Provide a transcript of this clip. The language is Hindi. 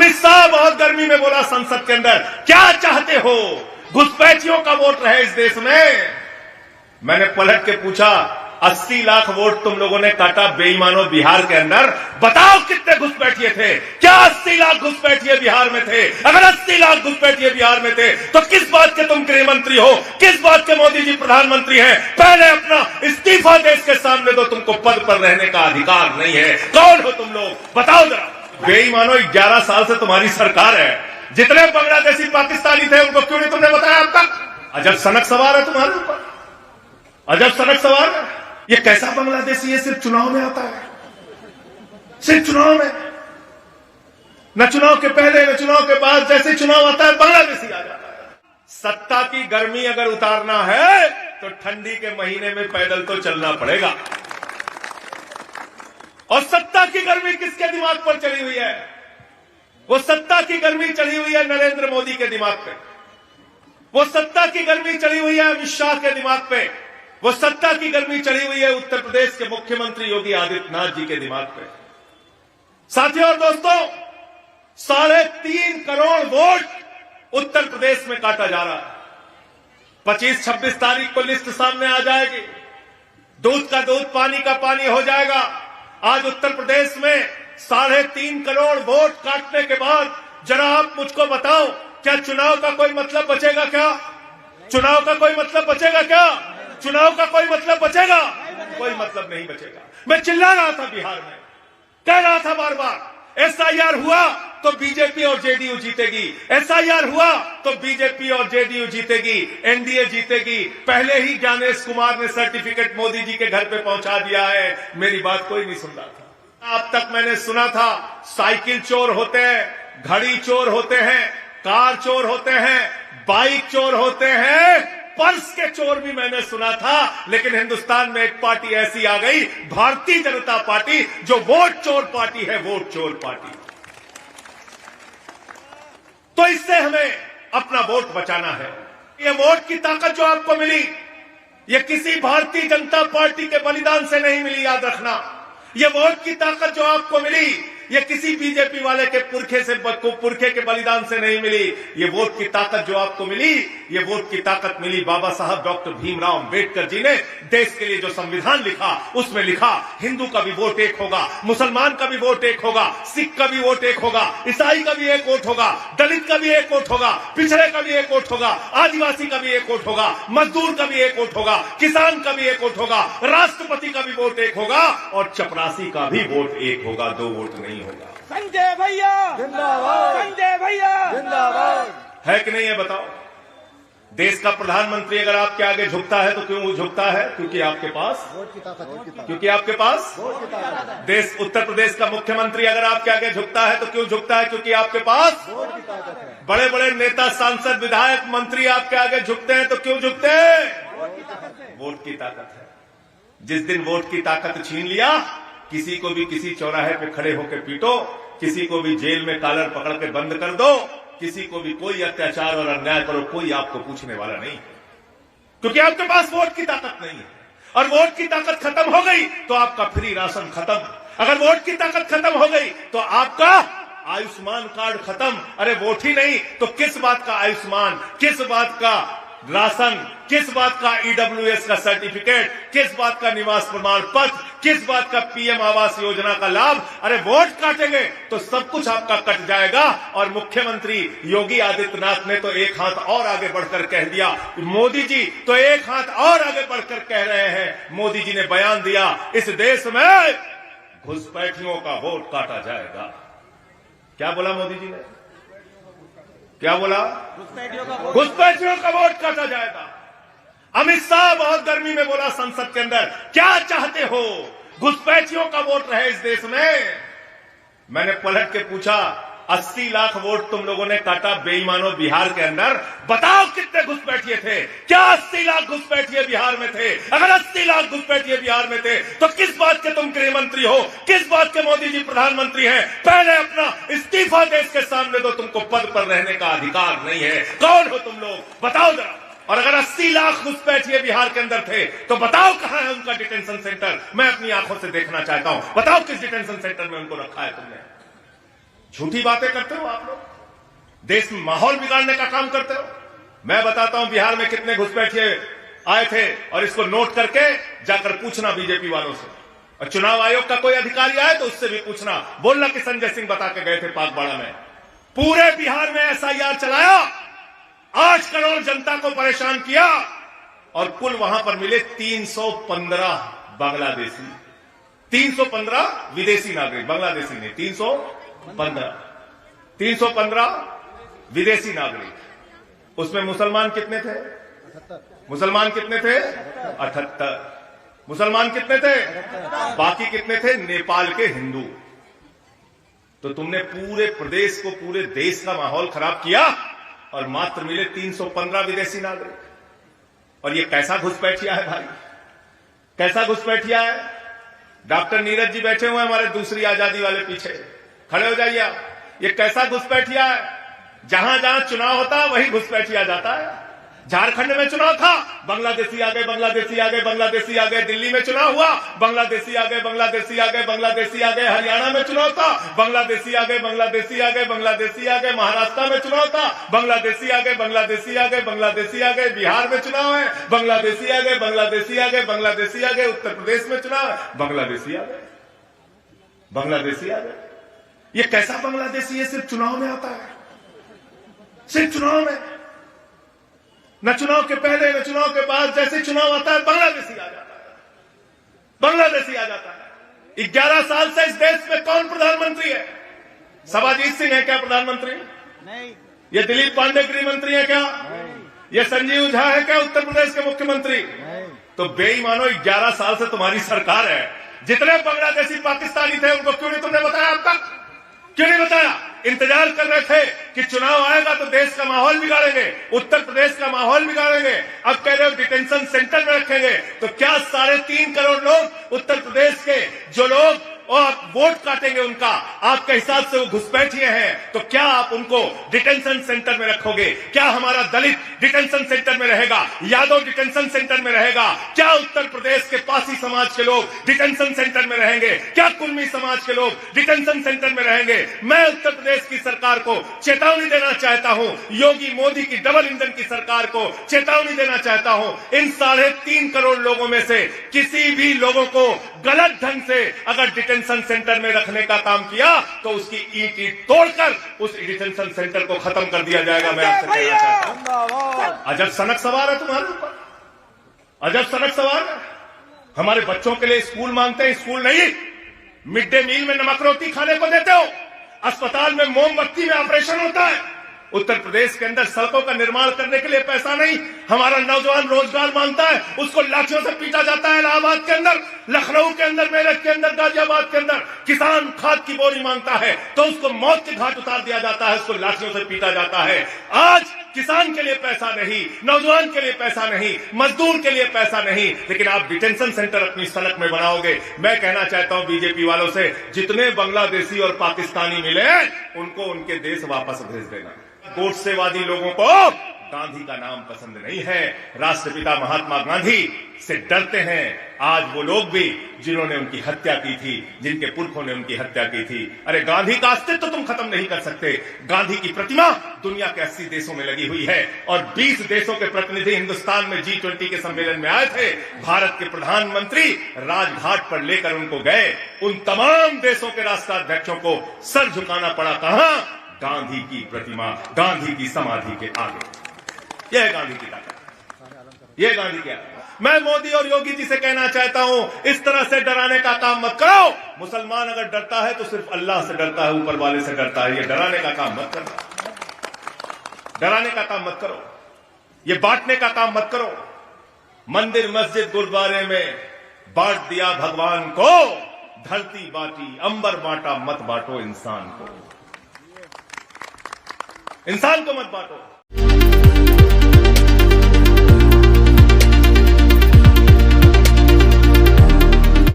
अमित शाह बहुत गर्मी में बोला संसद के अंदर, क्या चाहते हो, घुसपैठियों का वोट रहे इस देश में। मैंने पलट के पूछा, 80 लाख वोट तुम लोगों ने काटा बेईमानों बिहार के अंदर, बताओ कितने घुसपैठिए थे। क्या 80 लाख घुसपैठिए बिहार में थे? अगर 80 लाख घुसपैठिए बिहार में थे तो किस बात के तुम गृह मंत्री हो, किस बात के मोदी जी प्रधानमंत्री हैं? पहले अपना इस्तीफा देश के सामने दो, तुमको पद पर रहने का अधिकार नहीं है। कौन हो तुम लोग, बताओ जरा। बेईमानों, 11 साल से तुम्हारी सरकार है, जितने बांग्लादेशी पाकिस्तानी थे उनको क्यों नहीं तुमने बताया अब तक? अजब सनक सवार है तुम्हारे ऊपर, अजब सनक सवार है। ये कैसा बांग्लादेशी है, सिर्फ चुनाव में आता है, सिर्फ चुनाव में, न चुनाव के पहले न चुनाव के बाद, जैसे चुनाव आता है बांग्लादेशी आ जाता है। सत्ता की गर्मी अगर उतारना है तो ठंडी के महीने में पैदल तो चलना पड़ेगा। और सत्ता की गर्मी किसके दिमाग पर चढ़ी हुई है? वो सत्ता की गर्मी चढ़ी हुई है नरेंद्र मोदी के दिमाग पे, वो सत्ता की गर्मी चढ़ी हुई है अमित शाह के दिमाग पे, वो सत्ता की गर्मी चढ़ी हुई है उत्तर प्रदेश के मुख्यमंत्री योगी आदित्यनाथ जी के दिमाग पे। साथियों और दोस्तों, 3.5 करोड़ वोट उत्तर प्रदेश में काटा जा रहा है। 25-26 तारीख को लिस्ट सामने आ जाएगी, दूध का दूध पानी का पानी हो जाएगा। आज उत्तर प्रदेश में 3.5 करोड़ वोट काटने के बाद जरा आप मुझको बताओ, क्या चुनाव का कोई मतलब बचेगा क्या? चुनाव का कोई मतलब बचेगा क्या? चुनाव का कोई मतलब बचेगा? कोई मतलब नहीं बचेगा। मैं चिल्ला रहा था बिहार में, कह रहा था बार बार, एसआईआर हुआ तो बीजेपी और जेडीयू जीतेगी, एसआईआर हुआ तो बीजेपी और जेडीयू जीतेगी, एनडीए जीतेगी। पहले ही ज्ञानेश कुमार ने सर्टिफिकेट मोदी जी के घर पे पहुंचा दिया है। मेरी बात कोई नहीं सुन रहा था। अब तक मैंने सुना था साइकिल चोर होते हैं, घड़ी चोर होते हैं, कार चोर होते हैं, बाइक चोर होते हैं, पर्स के चोर भी मैंने सुना था। लेकिन हिंदुस्तान में एक पार्टी ऐसी आ गई, भारतीय जनता पार्टी, जो वोट चोर पार्टी है, वोट चोर पार्टी। तो इससे हमें अपना वोट बचाना है। ये वोट की ताकत जो आपको मिली, ये किसी भारतीय जनता पार्टी के बलिदान से नहीं मिली, याद रखना। ये वोट की ताकत जो आपको मिली, ये किसी बीजेपी वाले के पुरखे के बलिदान से नहीं मिली। ये वोट की ताकत जो आपको मिली, ये वोट की ताकत मिली बाबा साहब डॉक्टर भीमराव अंबेडकर जी ने देश के लिए जो संविधान लिखा, उसमें लिखा हिंदू का भी वोट एक होगा, मुसलमान का भी वोट एक होगा, सिख का भी वोट एक होगा, ईसाई का भी एक वोट होगा, दलित का भी एक वोट होगा, पिछड़े का भी एक वोट होगा, आदिवासी का भी एक वोट होगा, मजदूर का भी एक वोट होगा, किसान का भी एक वोट होगा, राष्ट्रपति का भी वोट एक होगा और चपरासी का भी वोट एक होगा, 2 वोट नहीं होगा। संजय भैया जिंदाबाद, संजय भैया जिंदाबाद। है कि नहीं है बताओ? देश का प्रधानमंत्री अगर आपके आगे झुकता है तो क्यों झुकता है? क्योंकि आपके पास वोट की ताकत है, क्योंकि आपके पास वोट की ताकत है। देश उत्तर प्रदेश का मुख्यमंत्री अगर आपके आगे झुकता है तो क्यों झुकता है? क्योंकि आपके पास वोट की ताकत है। बड़े बड़े नेता, सांसद, विधायक, मंत्री आपके आगे झुकते हैं तो क्यों झुकते हैं? वोट की ताकत है, वोट की ताकत है। जिस दिन वोट की ताकत छीन लिया, किसी को भी किसी चौराहे पे खड़े होकर पीटो, किसी को भी जेल में कॉलर पकड़ के बंद कर दो, किसी को भी कोई अत्याचार और अन्याय करो, कोई आपको पूछने वाला नहीं, क्योंकि आपके पास वोट की ताकत नहीं है। और वोट की ताकत खत्म हो गई तो आपका फ्री राशन खत्म, अगर वोट की ताकत खत्म हो गई तो आपका आयुष्मान कार्ड खत्म। अरे वोट ही नहीं तो किस बात का आयुष्मान, किस बात का राशन, किस बात का ईडब्ल्यूएस का सर्टिफिकेट, किस बात का निवास प्रमाण पत्र, किस बात का पीएम आवास योजना का लाभ? अरे वोट काटेंगे तो सब कुछ आपका कट जाएगा। और मुख्यमंत्री योगी आदित्यनाथ ने तो एक हाथ और आगे बढ़कर कह दिया, मोदी जी तो एक हाथ और आगे बढ़कर कह रहे हैं, मोदी जी ने बयान दिया, इस देश में घुसपैठियों का वोट काटा जाएगा। क्या बोला मोदी जी ने? क्या बोला? घुसपैठियों का वोट काटा जाएगा। अमित शाह बहुत गर्मी में बोला संसद के अंदर, क्या चाहते हो, घुसपैठियों का वोट रहे इस देश में। मैंने पलट के पूछा, 80 लाख वोट तुम लोगों ने काटा बेईमानों बिहार के अंदर, बताओ कितने घुसपैठिए थे? क्या 80 लाख घुसपैठिए बिहार में थे? अगर 80 लाख घुसपैठिए बिहार में थे तो किस बात के तुम गृह मंत्री हो, किस बात के मोदी जी प्रधानमंत्री हैं? पहले अपना इस्तीफा देश के सामने दो, तुमको पद पर रहने का अधिकार नहीं है। कौन हो तुम लोग, बताओ जरा। और अगर 80 लाख घुसपैठिए बिहार के अंदर थे तो बताओ कहां है उनका डिटेंशन सेंटर? मैं अपनी आंखों से देखना चाहता हूं, बताओ किस डिटेंशन सेंटर में उनको रखा है तुमने? झूठी बातें करते हो आप लोग, देश में माहौल बिगाड़ने का काम करते हो। मैं बताता हूं बिहार में कितने घुसपैठिए आए थे, और इसको नोट करके जाकर पूछना बीजेपी वालों से, और चुनाव आयोग का कोई अधिकारी आए तो उससे भी पूछना, बोलना कि संजय सिंह बता के गए थे पाकबाड़ा में। पूरे बिहार में एसआईआर चलाया, 8 करोड़ जनता को परेशान किया, और कुल वहां पर मिले 315 बांग्लादेशी, 315 विदेशी नागरिक, बांग्लादेशी नहीं, 315 विदेशी नागरिक। उसमें मुसलमान कितने थे? 78। मुसलमान कितने थे? बाकी कितने थे? नेपाल के हिंदू। तो तुमने पूरे प्रदेश को, पूरे देश का माहौल खराब किया, और मात्र मिले 315 विदेशी नागरिक। और ये कैसा घुसपैठिया है भाई, कैसा घुसपैठिया है। डॉक्टर नीरज जी बैठे हुए हैं हमारे दूसरी आजादी वाले पीछे, खड़े हो जाइए आप। ये कैसा घुसपैठिया है, जहां जहां चुनाव होता है वहीं घुसपैठिया जाता है। झारखंड में चुनाव था, बांग्लादेशी आ गए, बांग्लादेशी आ गए, बांग्लादेशी आ गए। दिल्ली में चुनाव हुआ, बांग्लादेशी आ गए, बांग्लादेशी आ गए, बांग्लादेशी आ गए। हरियाणा में चुनाव था, बांग्लादेशी आ गए, बांग्लादेशी आ गए, बांग्लादेशी आ गए। महाराष्ट्र में चुनाव था, बांग्लादेशी आ गए, बांग्लादेशी आ गए, बांग्लादेशी आ गए। बिहार में चुनाव है, बांग्लादेशी आ गए, बांग्लादेशी आ गए, बांग्लादेशी आ गए। उत्तर प्रदेश में चुनाव है, बांग्लादेशी आ गए, बांग्लादेशी आ गए। ये कैसा बांग्लादेशी है? सिर्फ चुनाव में आता है, सिर्फ चुनाव में, न चुनाव के पहले न चुनाव के बाद। जैसे चुनाव आता है बांग्लादेशी आ जाता है, बांग्लादेशी आ जाता है। 11 साल से इस देश में कौन प्रधानमंत्री है? सबाजीत सिंह है क्या प्रधानमंत्री? नहीं। ये दिलीप पांडे गृह मंत्री है क्या? नहीं। ये संजीव झा है क्या उत्तर प्रदेश के मुख्यमंत्री? नहीं। तो बेईमानो, 11 साल से तुम्हारी सरकार है। जितने बांग्लादेशी पाकिस्तानी थे उनको क्यों नहीं तुमने बताया अब तक? क्यों नहीं बताया? इंतजार कर रहे थे कि चुनाव आएगा तो देश का माहौल बिगाड़ेंगे, उत्तर प्रदेश का माहौल बिगाड़ेंगे। अब कह रहे हो डिटेंशन सेंटर में रखेंगे। तो क्या 3.5 करोड़ लोग उत्तर प्रदेश के जो लोग और वोट काटेंगे उनका, आपके हिसाब से वो घुसपैठिए हैं, तो क्या आप उनको डिटेंशन सेंटर में रखोगे? क्या हमारा दलित डिटेंशन सेंटर में रहेगा? यादव डिटेंशन सेंटर में रहेगा? क्या उत्तर प्रदेश के पासी समाज के लोग डिटेंशन सेंटर में रहेंगे? क्या कुर्मी समाज के लोग डिटेंशन सेंटर में रहेंगे? मैं उत्तर प्रदेश की सरकार को चेतावनी देना चाहता हूं, योगी मोदी की डबल इंजन की सरकार को चेतावनी देना चाहता हूं। इन 3.5 करोड़ लोगों में से किसी भी लोगों को गलत ढंग से अगर डिटेंशन सेंटर में रखने का काम किया तो उसकी ईंट तोड़कर उस डिटेंशन सेंटर को खत्म कर दिया जाएगा। मैं आपसे कहना चाहता हूं, अजब सनक सवार है तुम्हारे ऊपर, अजब सनक सवार है। हमारे बच्चों के लिए स्कूल मांगते हैं, स्कूल नहीं, मिड डे मील में नमक रोटी खाने को देते हो, अस्पताल में मोमबत्ती में ऑपरेशन होता है। उत्तर प्रदेश के अंदर सड़कों का निर्माण करने के लिए पैसा नहीं। हमारा नौजवान रोजगार मांगता है, उसको लाठियों से पीटा जाता है। इलाहाबाद के अंदर, लखनऊ के अंदर, मेरठ के अंदर, गाजियाबाद के अंदर किसान खाद की बोरी मांगता है तो उसको मौत के घाट उतार दिया जाता है, उसको लाठियों से पीटा जाता है। आज किसान के लिए पैसा नहीं, नौजवान के लिए पैसा नहीं, मजदूर के लिए पैसा नहीं, लेकिन आप डिटेंशन सेंटर अपनी सड़क में बनाओगे। मैं कहना चाहता हूं बीजेपी वालों से, जितने बांग्लादेशी और पाकिस्तानी मिले उनको उनके देश वापस भेज देना। गोडसेवादी लोगों को गांधी का नाम पसंद नहीं है, राष्ट्रपिता महात्मा गांधी से डरते हैं। आज वो लोग भी जिन्होंने उनकी हत्या की थी, जिनके पुरखों ने उनकी हत्या की थी। अरे गांधी का अस्तित्व तुम खत्म नहीं कर सकते। गांधी की प्रतिमा दुनिया के 80 देशों में लगी हुई है, और 20 देशों के प्रतिनिधि हिंदुस्तान में G20 के सम्मेलन में आए थे। भारत के प्रधानमंत्री राजघाट पर लेकर उनको गए। उन तमाम देशों के राष्ट्राध्यक्षों को सर झुकाना पड़ा। कहां? गांधी की प्रतिमा, गांधी की समाधि के आगे। यह है गांधी की ताकत, यह गांधी क्या। मैं मोदी और योगी जी से कहना चाहता हूं, इस तरह से डराने का काम मत करो। मुसलमान अगर डरता है तो सिर्फ अल्लाह से डरता है, ऊपर वाले से डरता है। ये डराने का काम मत करो, डराने का काम मत करो, ये बांटने का काम मत करो। मंदिर मस्जिद गुरुद्वारे में बांट दिया भगवान को, धरती बांटी अंबर बांटा, मत बांटो इंसान को, इंसान को मत बांटो।